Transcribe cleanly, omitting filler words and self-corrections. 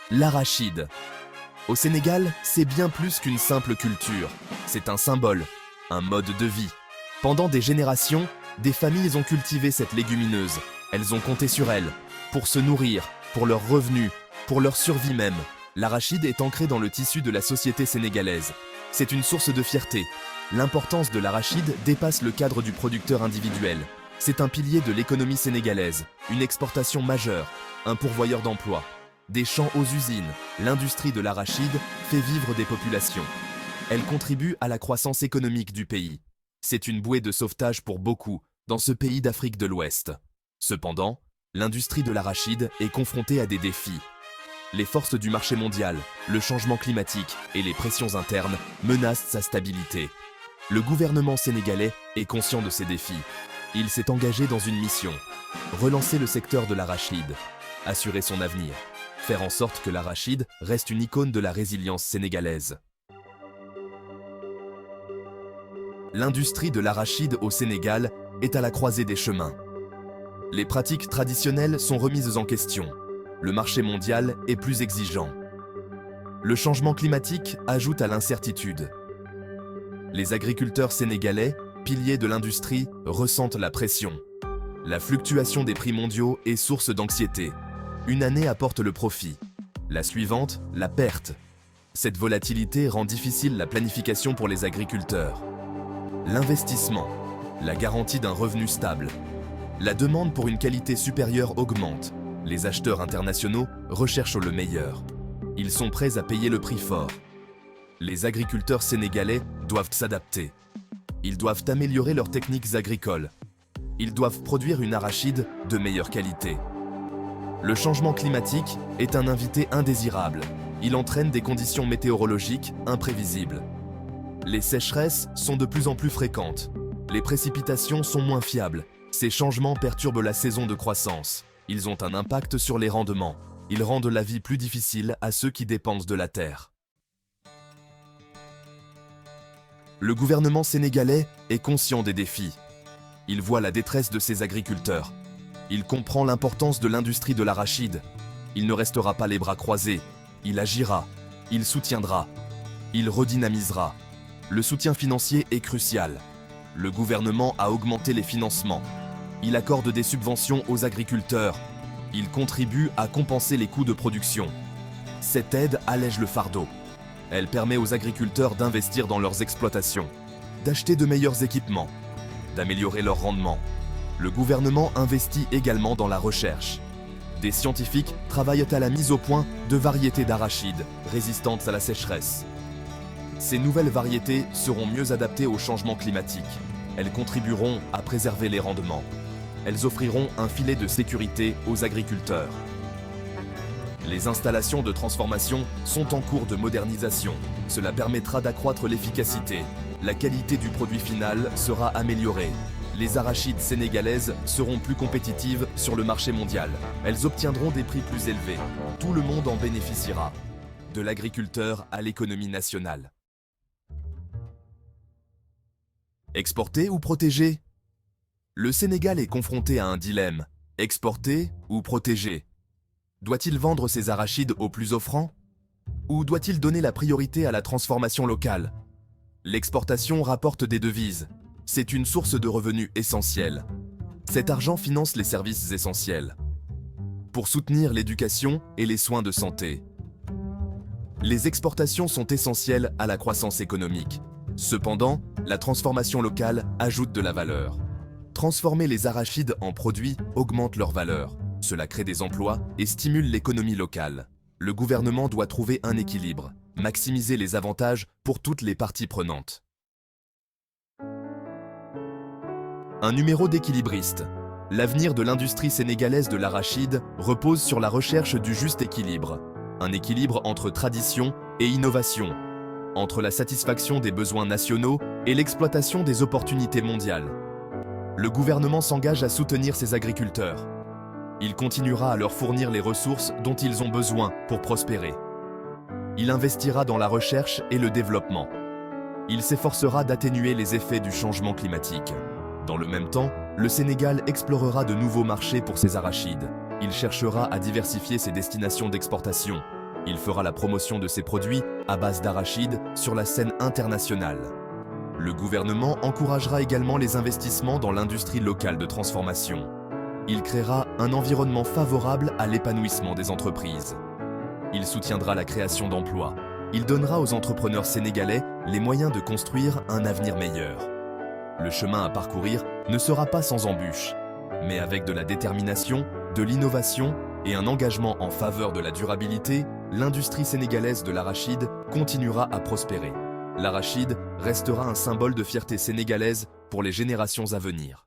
L'arachide. Au Sénégal, c'est bien plus qu'une simple culture. C'est un symbole, un mode de vie. Pendant des générations, des familles ont cultivé cette légumineuse. Elles ont compté sur elle, pour se nourrir, pour leurs revenus, pour leur survie même. L'arachide est ancré dans le tissu de la société sénégalaise. C'est une source de fierté. L'importance de l'arachide dépasse le cadre du producteur individuel. C'est un pilier de l'économie sénégalaise, une exportation majeure, un pourvoyeur d'emplois. Des champs aux usines, l'industrie de l'arachide fait vivre des populations. Elle contribue à la croissance économique du pays. C'est une bouée de sauvetage pour beaucoup dans ce pays d'Afrique de l'Ouest. Cependant, l'industrie de l'arachide est confrontée à des défis. Les forces du marché mondial, le changement climatique et les pressions internes menacent sa stabilité. Le gouvernement sénégalais est conscient de ces défis. Il s'est engagé dans une mission: relancer le secteur de l'arachide, assurer son avenir, faire en sorte que l'arachide reste une icône de la résilience sénégalaise. L'industrie de l'arachide au Sénégal est à la croisée des chemins. Les pratiques traditionnelles sont remises en question. Le marché mondial est plus exigeant. Le changement climatique ajoute à l'incertitude. Les agriculteurs sénégalais, piliers de l'industrie, ressentent la pression. La fluctuation des prix mondiaux est source d'anxiété. Une année apporte le profit, la suivante, la perte. Cette volatilité rend difficile la planification pour les agriculteurs. L'investissement, la garantie d'un revenu stable. La demande pour une qualité supérieure augmente. Les acheteurs internationaux recherchent le meilleur. Ils sont prêts à payer le prix fort. Les agriculteurs sénégalais doivent s'adapter. Ils doivent améliorer leurs techniques agricoles. Ils doivent produire une arachide de meilleure qualité. Le changement climatique est un invité indésirable. Il entraîne des conditions météorologiques imprévisibles. Les sécheresses sont de plus en plus fréquentes. Les précipitations sont moins fiables. Ces changements perturbent la saison de croissance. Ils ont un impact sur les rendements. Ils rendent la vie plus difficile à ceux qui dépendent de la terre. Le gouvernement sénégalais est conscient des défis. Il voit la détresse de ses agriculteurs. Il comprend l'importance de l'industrie de l'arachide. Il ne restera pas les bras croisés. Il agira. Il soutiendra. Il redynamisera. Le soutien financier est crucial. Le gouvernement a augmenté les financements. Il accorde des subventions aux agriculteurs. Il contribue à compenser les coûts de production. Cette aide allège le fardeau. Elle permet aux agriculteurs d'investir dans leurs exploitations, d'acheter de meilleurs équipements, d'améliorer leur rendement. Le gouvernement investit également dans la recherche. Des scientifiques travaillent à la mise au point de variétés d'arachides résistantes à la sécheresse. Ces nouvelles variétés seront mieux adaptées au changement climatique. Elles contribueront à préserver les rendements. Elles offriront un filet de sécurité aux agriculteurs. Les installations de transformation sont en cours de modernisation. Cela permettra d'accroître l'efficacité. La qualité du produit final sera améliorée. Les arachides sénégalaises seront plus compétitives sur le marché mondial. Elles obtiendront des prix plus élevés. Tout le monde en bénéficiera. De l'agriculteur à l'économie nationale. Exporter ou protéger? Le Sénégal est confronté à un dilemme. Exporter ou protéger? Doit-il vendre ses arachides aux plus offrants? Ou doit-il donner la priorité à la transformation locale? L'exportation rapporte des devises. C'est une source de revenus essentielle. Cet argent finance les services essentiels. Pour soutenir l'éducation et les soins de santé. Les exportations sont essentielles à la croissance économique. Cependant, la transformation locale ajoute de la valeur. Transformer les arachides en produits augmente leur valeur. Cela crée des emplois et stimule l'économie locale. Le gouvernement doit trouver un équilibre, maximiser les avantages pour toutes les parties prenantes. Un numéro d'équilibriste. L'avenir de l'industrie sénégalaise de l'arachide repose sur la recherche du juste équilibre. Un équilibre entre tradition et innovation, entre la satisfaction des besoins nationaux et l'exploitation des opportunités mondiales. Le gouvernement s'engage à soutenir ses agriculteurs. Il continuera à leur fournir les ressources dont ils ont besoin pour prospérer. Il investira dans la recherche et le développement. Il s'efforcera d'atténuer les effets du changement climatique. Dans le même temps, le Sénégal explorera de nouveaux marchés pour ses arachides. Il cherchera à diversifier ses destinations d'exportation. Il fera la promotion de ses produits à base d'arachide sur la scène internationale. Le gouvernement encouragera également les investissements dans l'industrie locale de transformation. Il créera un environnement favorable à l'épanouissement des entreprises. Il soutiendra la création d'emplois. Il donnera aux entrepreneurs sénégalais les moyens de construire un avenir meilleur. Le chemin à parcourir ne sera pas sans embûches, mais avec de la détermination, de l'innovation et un engagement en faveur de la durabilité, l'industrie sénégalaise de l'arachide continuera à prospérer. L'arachide restera un symbole de fierté sénégalaise pour les générations à venir.